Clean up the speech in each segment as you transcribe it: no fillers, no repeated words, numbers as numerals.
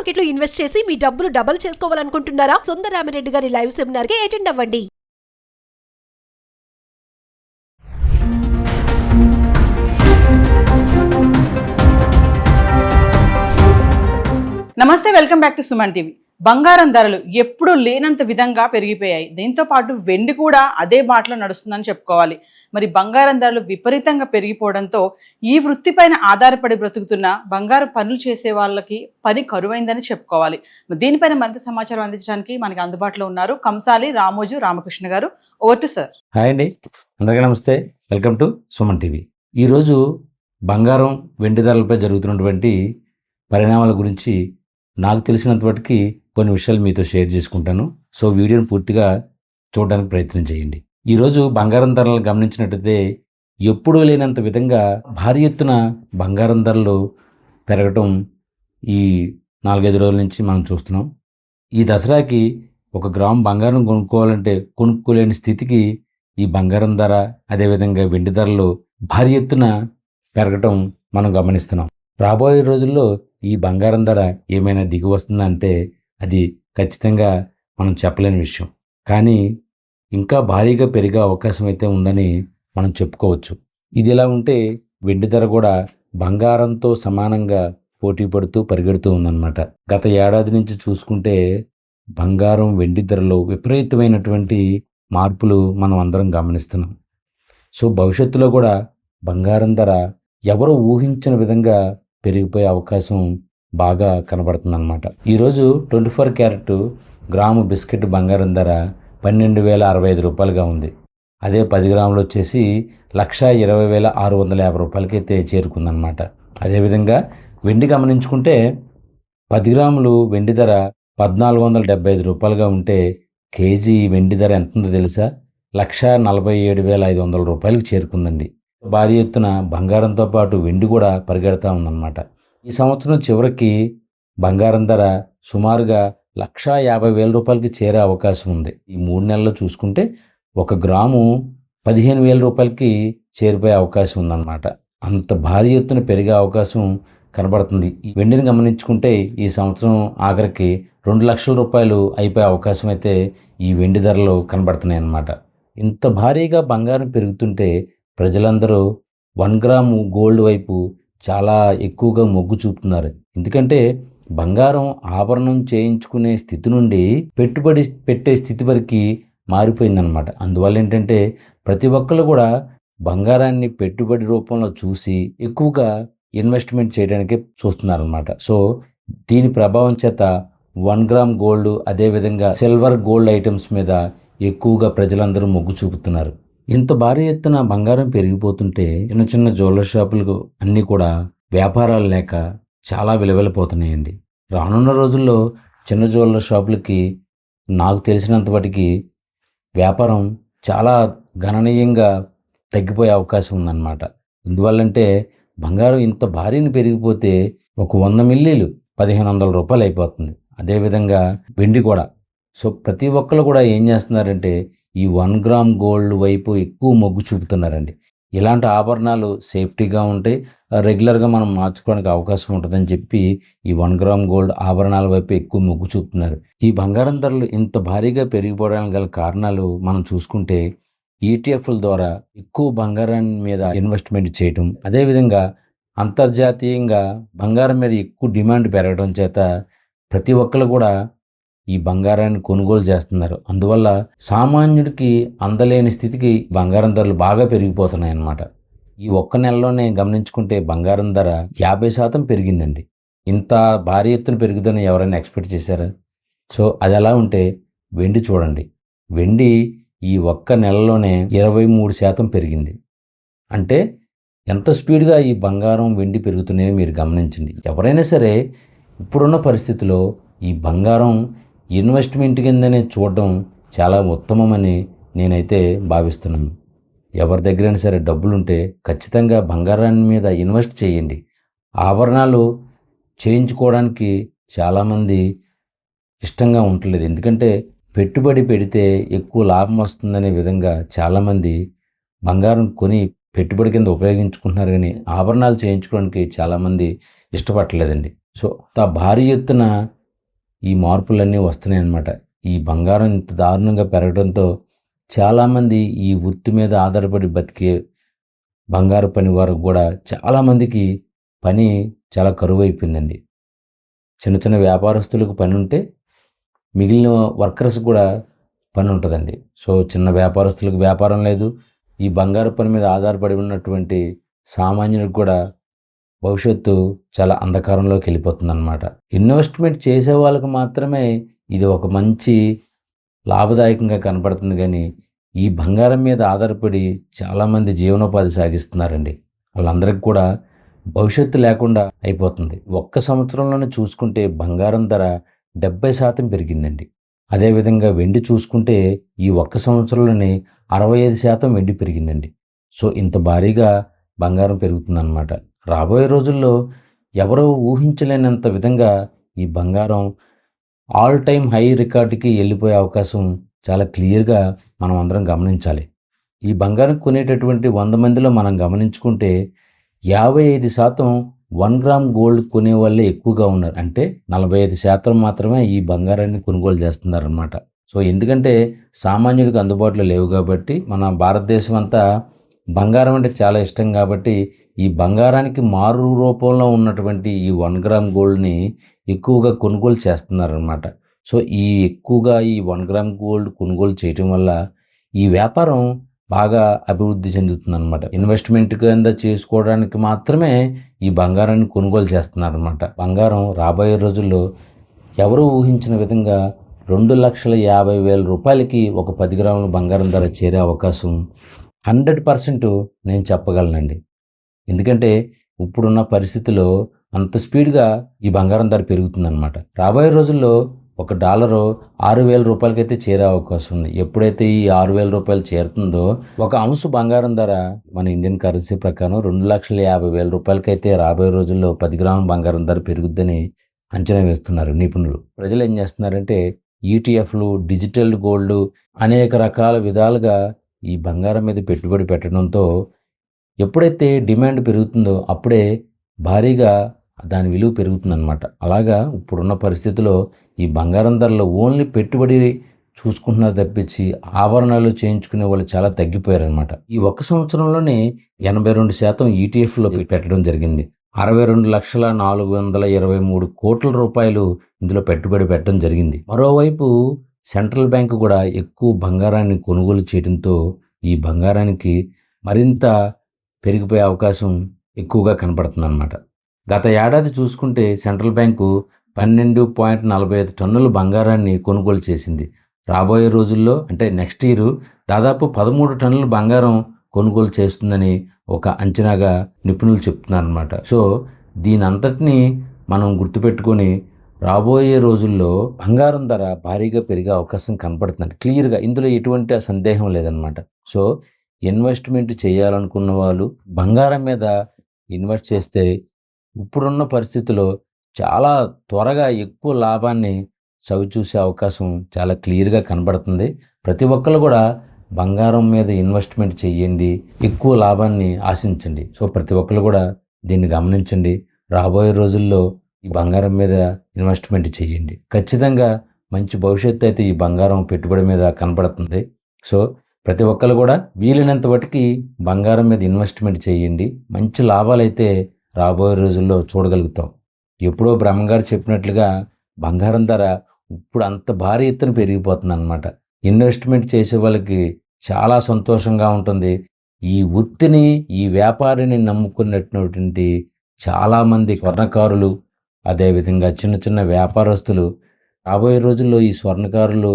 Market లో invest చేసి మీ డబ్బులు డబుల్ చేసుకోవాలనుకుంటున్నారా? సుందరరామిరెడ్డి గారి లైవ్ సెమినార్ కి అటెండ్ అవ్వండి. నమస్తే, welcome back to Suman TV. బంగారం ధరలు ఎప్పుడూ లేనంత విధంగా పెరిగిపోయాయి. దీంతో పాటు వెండి కూడా అదే బాటలో నడుస్తుందని చెప్పుకోవాలి. మరి బంగారం ధరలు విపరీతంగా పెరిగిపోవడంతో ఈ వృత్తిపైన ఆధారపడి బ్రతుకుతున్న బంగారు పనులు చేసే వాళ్ళకి పని కరువైందని చెప్పుకోవాలి. దీనిపైన మరింత సమాచారం అందించడానికి మనకి అందుబాటులో ఉన్నారు కంసాలి రామోజు రామకృష్ణ గారు. Over to sir. హాయ్ అండి, అందరికీ నమస్తే, వెల్కమ్ టు సుమన్ టీవీ. ఈరోజు బంగారం వెండి ధరలపై జరుగుతున్నటువంటి పరిణామాల గురించి నాకు తెలిసినంతవరకు కొన్ని విషయాలు మీతో షేర్ చేసుకుంటాను. సో వీడియోని పూర్తిగా చూడడానికి ప్రయత్నం చేయండి. ఈరోజు బంగారం ధరలు గమనించినట్టయితే ఎప్పుడూ లేనంత విధంగా భారీ ఎత్తున బంగారం ధరలు పెరగటం ఈ 4-5 రోజుల నుంచి మనం చూస్తున్నాం. ఈ దసరాకి 1 గ్రాము బంగారం కొనుక్కోవాలంటే కొనుక్కోలేని స్థితికి ఈ బంగారం ధర, అదేవిధంగా వెండి ధరలు భారీ ఎత్తున పెరగటం మనం గమనిస్తున్నాం. రాబోయే రోజుల్లో ఈ బంగారం ధర ఏమైనా దిగి వస్తుందంటే అది ఖచ్చితంగా మనం చెప్పలేని విషయం. కానీ ఇంకా భారీగా పెరిగే అవకాశం అయితే ఉందని మనం చెప్పుకోవచ్చు. ఇది ఇలా ఉంటే వెండి ధర కూడా బంగారంతో సమానంగా పోటీ పడుతూ పరిగెడుతూ ఉందన్నమాట. గత ఏడాది నుంచి చూసుకుంటే బంగారం వెండి ధరలో విపరీతమైనటువంటి మార్పులు మనం అందరం గమనిస్తున్నాం. సో భవిష్యత్తులో కూడా బంగారం ధర ఎవరు ఊహించిన విధంగా పెరిగిపోయే అవకాశం బాగా కనబడుతుందన్నమాట. ఈరోజు 24 క్యారెట్ గ్రాము బిస్కెట్ బంగారం ధర 12,065 రూపాయలుగా ఉంది. అదే 10 గ్రాములు వచ్చేసి 1,20,650 రూపాయలకి అయితే చేరుకుందన్నమాట. అదేవిధంగా వెండి గమనించుకుంటే 10 గ్రాములు వెండి ధర 1,475 రూపాయలుగా ఉంటే కేజీ వెండి ధర ఎంత ఉందో తెలుసా? 1,47,500 రూపాయలకి చేరుకుందండి. భారీ ఎత్తున బంగారంతో పాటు వెండి కూడా పరిగెడతా ఉందన్నమాట. ఈ సంవత్సరం చివరికి బంగారం ధర సుమారుగా 1,50,000 రూపాయలకి చేరే అవకాశం ఉంది. ఈ 3 నెలల్లో చూసుకుంటే 1 గ్రాము 15,000 రూపాయలకి చేరిపోయే అవకాశం ఉందన్నమాట. అంత భారీ ఎత్తున పెరిగే అవకాశం కనబడుతుంది. ఈ వెండిని గమనించుకుంటే ఈ సంవత్సరం ఆఖరికి 2 లక్షల రూపాయలు అయిపోయే అవకాశం అయితే ఈ వెండి ధరలు కనబడుతున్నాయి అన్నమాట. ఇంత భారీగా బంగారం పెరుగుతుంటే ప్రజలందరూ 1 గ్రాము గోల్డ్ వైపు చాలా ఎక్కువగా మొగ్గు చూపుతున్నారు. ఎందుకంటే బంగారం ఆభరణం చేయించుకునే స్థితి నుండి పెట్టుబడి పెట్టే స్థితి వరకు మారిపోయిందనమాట. అందువల్ల ఏంటంటే ప్రతి ఒక్కరు కూడా బంగారాన్ని పెట్టుబడి రూపంలో చూసి ఎక్కువగా ఇన్వెస్ట్మెంట్ చేయడానికి చూస్తున్నారనమాట. సో దీని ప్రభావం చేత 1 గ్రామ్ గోల్డ్, అదేవిధంగా సిల్వర్ గోల్డ్ ఐటమ్స్ మీద ఎక్కువగా ప్రజలందరూ మొగ్గు చూపుతున్నారు. ఇంత భారీ ఎత్తున బంగారం పెరిగిపోతుంటే చిన్న చిన్న జ్యువెలరీ షాపులకు అన్నీ కూడా వ్యాపారాలు లేక చాలా విలువెళ్ళిపోతున్నాయండి. రానున్న రోజుల్లో చిన్న జ్యువెలరీ షాపులకి నాకు తెలిసినంతవరకు వ్యాపారం చాలా గణనీయంగా తగ్గిపోయే అవకాశం ఉందన్నమాట. ఎందువల్లంటే బంగారం ఇంత భారీని పెరిగిపోతే ఒక 100 మిల్లీలు 1,500 రూపాయలు అయిపోతుంది. అదేవిధంగా వెండి కూడా. సో ప్రతి ఒక్కరు కూడా ఏం చేస్తున్నారంటే ఈ 1 గ్రామ్ గోల్డ్ వైపు ఎక్కువ మొగ్గు చూపుతున్నారండి. ఇలాంటి ఆభరణాలు సేఫ్టీగా ఉంటాయి, రెగ్యులర్గా మనం మార్చుకోవడానికి అవకాశం ఉంటుందని చెప్పి ఈ 1 గ్రామ్ గోల్డ్ ఆభరణాల వైపు ఎక్కువ మొగ్గు చూపుతున్నారు. ఈ బంగారం ధరలు ఇంత భారీగా పెరిగిపోవడానికి గల కారణాలు మనం చూసుకుంటే ఈటీఎఫ్ల ద్వారా ఎక్కువ బంగారాన్ని మీద ఇన్వెస్ట్మెంట్ చేయటం, అదేవిధంగా అంతర్జాతీయంగా బంగారం మీద ఎక్కువ డిమాండ్ పెరగడం చేత ప్రతి ఒక్కరు కూడా ఈ బంగారాన్ని కొనుగోలు చేస్తున్నారు. అందువల్ల సామాన్యుడికి అందలేని స్థితికి బంగారం ధరలు బాగా పెరిగిపోతున్నాయి అన్నమాట. ఈ 1 నెలలోనే గమనించుకుంటే బంగారం ధర 50% పెరిగిందండి. ఇంత భారీ ఎత్తున పెరుగుదని ఎవరైనా ఎక్స్పెక్ట్ చేశారా? సో అది ఎలా ఉంటే వెండి చూడండి. వెండి ఈ 1 నెలలోనే 23% పెరిగింది. అంటే ఎంత స్పీడ్గా ఈ బంగారం వెండి పెరుగుతున్నాయో మీరు గమనించండి. ఎవరైనా సరే ఇప్పుడున్న పరిస్థితిలో ఈ బంగారం ఇన్వెస్ట్మెంట్ కిందనే చూడడం చాలా ఉత్తమమని నేనైతే భావిస్తున్నాను. ఎవరి దగ్గరైనా సరే డబ్బులుంటే ఖచ్చితంగా బంగారాన్ని మీద ఇన్వెస్ట్ చేయండి. ఆభరణాలు చేయించుకోవడానికి చాలామంది ఇష్టంగా ఉండలేదు. ఎందుకంటే పెట్టుబడి పెడితే ఎక్కువ లాభం వస్తుందనే విధంగా చాలామంది బంగారం కొని పెట్టుబడి కింద ఉపయోగించుకుంటున్నారు, కానీ ఆభరణాలు చేయించుకోవడానికి చాలామంది ఇష్టపడలేదండి. సో భారీ ఎత్తున ఈ మార్పులన్నీ వస్తున్నాయి అన్నమాట. ఈ బంగారం ఇంత దారుణంగా పెరగడంతో చాలామంది ఈ వృత్తి మీద ఆధారపడి బతికే బంగారు పని వారికి కూడా చాలామందికి పని చాలా కరువైపోయిందండి. చిన్న చిన్న వ్యాపారస్తులకు పని ఉంటే మిగిలిన వర్కర్స్ కూడా పని ఉంటుందండి. సో చిన్న వ్యాపారస్తులకు వ్యాపారం లేదు. ఈ బంగారు పని మీద ఆధారపడి ఉన్నటువంటి సామాన్యులకు కూడా భవిష్యత్తు చాలా అంధకారంలోకి వెళ్ళిపోతుందన్నమాట. ఇన్వెస్ట్మెంట్ చేసే వాళ్ళకు మాత్రమే ఇది ఒక మంచి లాభదాయకంగా కనపడుతుంది, కానీ ఈ బంగారం మీద ఆధారపడి చాలామంది జీవనోపాధి సాగిస్తున్నారండి. వాళ్ళందరికీ కూడా భవిష్యత్తు లేకుండా అయిపోతుంది. ఒక్క సంవత్సరంలోనే చూసుకుంటే బంగారం ధర 70% పెరిగిందండి. అదేవిధంగా వెండి చూసుకుంటే ఈ ఒక్క సంవత్సరంలోనే 65% వెండి పెరిగిందండి. సో ఇంత భారీగా బంగారం పెరుగుతుందన్నమాట. రాబోయే రోజుల్లో ఎవరో ఊహించలేనంత విధంగా ఈ బంగారం ఆల్ టైమ్ హై రికార్డుకి వెళ్ళిపోయే అవకాశం చాలా క్లియర్గా మనం అందరం గమనించాలి. ఈ బంగారం కొనేటటువంటి 100 మందిలో మనం గమనించుకుంటే 55% 1 గ్రామ్ గోల్డ్ కొనే వాళ్ళే ఎక్కువగా ఉన్నారు. అంటే 45% మాత్రమే ఈ బంగారాన్ని కొనుగోలు చేస్తున్నారన్నమాట. సో ఎందుకంటే సామాన్యుడికి అందుబాటులో లేవు కాబట్టి, మన భారతదేశం అంతా బంగారం అంటే చాలా ఇష్టం కాబట్టి ఈ బంగారానికి మారు రూపంలో ఉన్నటువంటి ఈ 1 గ్రామ్ గోల్డ్ని ఎక్కువగా కొనుగోలు చేస్తున్నారన్నమాట. సో ఈ ఎక్కువగా ఈ 1 గ్రామ్ గోల్డ్ కొనుగోలు చేయటం వల్ల ఈ వ్యాపారం బాగా అభివృద్ధి చెందుతుందన్నమాట. ఇన్వెస్ట్మెంట్ కింద చేసుకోవడానికి మాత్రమే ఈ బంగారాన్ని కొనుగోలు చేస్తున్నారన్నమాట. బంగారం రాబోయే రోజుల్లో ఎవరు ఊహించిన విధంగా 2,50,000 రూపాయలకి ఒక 10 గ్రాముల బంగారం ధర చేరే అవకాశం 100% నేను చెప్పగలనండి. ఎందుకంటే ఇప్పుడున్న పరిస్థితిలో అంత స్పీడ్గా ఈ బంగారం ధర పెరుగుతుందన్నమాట. రాబోయే రోజుల్లో $1 6,000 రూపాయలకైతే చేరే అవకాశం ఉంది. ఎప్పుడైతే ఈ 6,000 రూపాయలు చేరుతుందో ఒక అంశు బంగారం ధర మన ఇండియన్ కరెన్సీ ప్రకారం 2,50,000 రూపాయలకైతే రాబోయే రోజుల్లో 10 గ్రాముల బంగారం ధర పెరుగుద్దని అంచనా వేస్తున్నారు నిపుణులు. ప్రజలు ఏం చేస్తున్నారంటే ఈటీఎఫ్లు, డిజిటల్ గోల్డ్ అనేక రకాల విధాలుగా ఈ బంగారం మీద పెట్టుబడి పెట్టడంతో ఎప్పుడైతే డిమాండ్ పెరుగుతుందో అప్పుడే భారీగా దాని విలువ పెరుగుతుందన్నమాట. అలాగా ఇప్పుడున్న పరిస్థితిలో ఈ బంగారం ధరలో ఓన్లీ పెట్టుబడి చూసుకుంటున్నారు తప్పించి ఆభరణాలు చేయించుకునే వాళ్ళు చాలా తగ్గిపోయారనమాట. ఈ ఒక్క సంవత్సరంలోనే 82% ఈటీఎఫ్లో పెట్టడం జరిగింది. 62,423 కోట్ల రూపాయలు ఇందులో పెట్టుబడి పెట్టడం జరిగింది. మరోవైపు సెంట్రల్ బ్యాంకు కూడా ఎక్కువ బంగారాన్ని కొనుగోలు చేయడంతో ఈ బంగారానికి మరింత పెరిగిపోయే అవకాశం ఎక్కువగా కనపడుతుందన్నమాట. గత ఏడాది చూసుకుంటే సెంట్రల్ బ్యాంకు 12.45 టన్నుల బంగారాన్ని కొనుగోలు చేసింది. రాబోయే రోజుల్లో అంటే నెక్స్ట్ ఇయర్ దాదాపు 13 టన్నుల బంగారం కొనుగోలు చేస్తుందని ఒక అంచనాగా నిపుణులు చెప్తున్నారన్నమాట. సో దీని అంతటినీ మనం గుర్తుపెట్టుకొని రాబోయే రోజుల్లో బంగారం ధర భారీగా పెరిగే అవకాశం కనపడుతుంది క్లియర్గా. ఇందులో ఎటువంటి సందేహం లేదనమాట. సో ఇన్వెస్ట్మెంట్ చేయాలనుకున్న వాళ్ళు బంగారం మీద ఇన్వెస్ట్ చేస్తే ఇప్పుడున్న పరిస్థితిలో చాలా త్వరగా ఎక్కువ లాభాన్ని చవిచూసే అవకాశం చాలా క్లియర్గా కనబడుతుంది. ప్రతి ఒక్కరు కూడా బంగారం మీద ఇన్వెస్ట్మెంట్ చేయండి, ఎక్కువ లాభాన్ని ఆశించండి. సో ప్రతి ఒక్కరు కూడా దీన్ని గమనించండి. రాబోయే రోజుల్లో ఈ బంగారం మీద ఇన్వెస్ట్మెంట్ చేయండి. ఖచ్చితంగా మంచి భవిష్యత్తు అయితే ఈ బంగారం పెట్టుబడి మీద కనబడుతుంది. సో ప్రతి ఒక్కరు కూడా వీలైనంత వాటికి బంగారం మీద ఇన్వెస్ట్మెంట్ చేయండి. మంచి లాభాలు అయితే రాబోయే రోజుల్లో చూడగలుగుతాం. ఎప్పుడో బ్రహ్మగారు చెప్పినట్లుగా బంగారం ధర ఇప్పుడు అంత భారీ ఎత్తున పెరిగిపోతుంది అన్నమాట. ఇన్వెస్ట్మెంట్ చేసే వాళ్ళకి చాలా సంతోషంగా ఉంటుంది. ఈ వృత్తిని, ఈ వ్యాపారిని నమ్ముకున్నటువంటి చాలామంది స్వర్ణకారులు, అదేవిధంగా చిన్న చిన్న వ్యాపారస్తులు రాబోయే రోజుల్లో ఈ స్వర్ణకారులు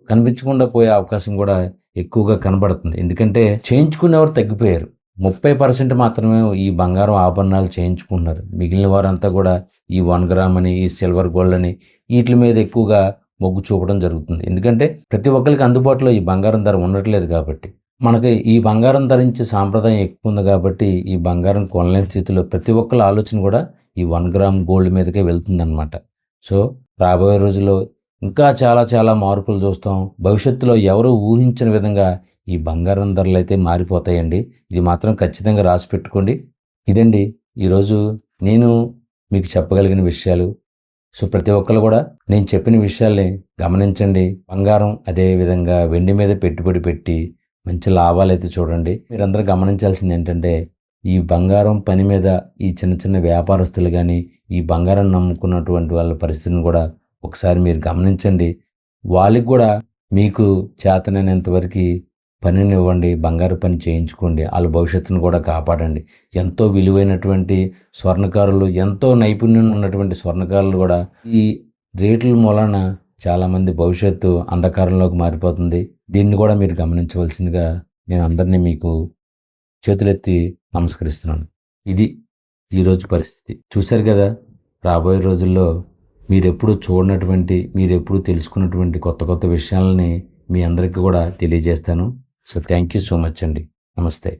కనిపించకుండా పోయే అవకాశం కూడా ఎక్కువగా కనబడుతుంది. ఎందుకంటే చేయించుకునేవారు తగ్గిపోయారు. 30% మాత్రమే ఈ బంగారం ఆభరణాలు చేయించుకుంటున్నారు. మిగిలిన వారంతా కూడా ఈ 1 గ్రామ్ అని, ఈ సిల్వర్ గోల్డ్ అని వీటి మీద ఎక్కువగా మొగ్గు చూపడం జరుగుతుంది. ఎందుకంటే ప్రతి ఒక్కరికి అందుబాటులో ఈ బంగారం ధర ఉండట్లేదు కాబట్టి, మనకి ఈ బంగారం ధరించే సాంప్రదాయం ఎక్కువ ఉంది కాబట్టి ఈ బంగారం కొనలేని స్థితిలో ప్రతి ఒక్కరి ఆలోచన కూడా ఈ 1 గ్రామ్ గోల్డ్ మీదకే వెళ్తుందన్నమాట. సో రాబోయే రోజుల్లో ఇంకా చాలా చాలా మార్పులు చూస్తాం. భవిష్యత్తులో ఎవరు ఊహించిన విధంగా ఈ బంగారం ధరలు అయితే మారిపోతాయండి. ఇది మాత్రం ఖచ్చితంగా రాసి పెట్టుకోండి. ఇదండి ఈరోజు నేను మీకు చెప్పగలిగిన విషయాలు. సో ప్రతి ఒక్కరు కూడా నేను చెప్పిన విషయాల్ని గమనించండి. బంగారం అదే విధంగా వెండి మీద పెట్టుబడి పెట్టి మంచి లాభాలు అయితే చూడండి. మీరందరూ గమనించాల్సింది ఏంటంటే, ఈ బంగారం పని మీద ఈ చిన్న చిన్న వ్యాపారస్తులు కానీ, ఈ బంగారం నమ్ముకున్నటువంటి వాళ్ళ పరిస్థితిని కూడా ఒకసారి మీరు గమనించండి. వాళ్ళకి కూడా మీకు చేతనైనంత వరకు పనిని ఇవ్వండి, బంగారు పని చేయించుకోండి, వాళ్ళ భవిష్యత్తును కూడా కాపాడండి. ఎంతో విలువైనటువంటి స్వర్ణకారులు, ఎంతో నైపుణ్యం ఉన్నటువంటి స్వర్ణకారులు కూడా ఈ రేట్ల మూలన చాలామంది భవిష్యత్తు అంధకారంలోకి మారిపోతుంది. దీన్ని కూడా మీరు గమనించవలసిందిగా నేను అందరినీ మీకు చేతులెత్తి నమస్కరిస్తున్నాను. ఇది ఈరోజు పరిస్థితి. చూశారు కదా, రాబోయే రోజుల్లో మీరెప్పుడు చూడనటువంటి, మీరెప్పుడు తెలుసుకున్నటువంటి కొత్త కొత్త విషయాలని మీ అందరికీ కూడా తెలియజేస్తాను. So thank you so much అండి. నమస్తే.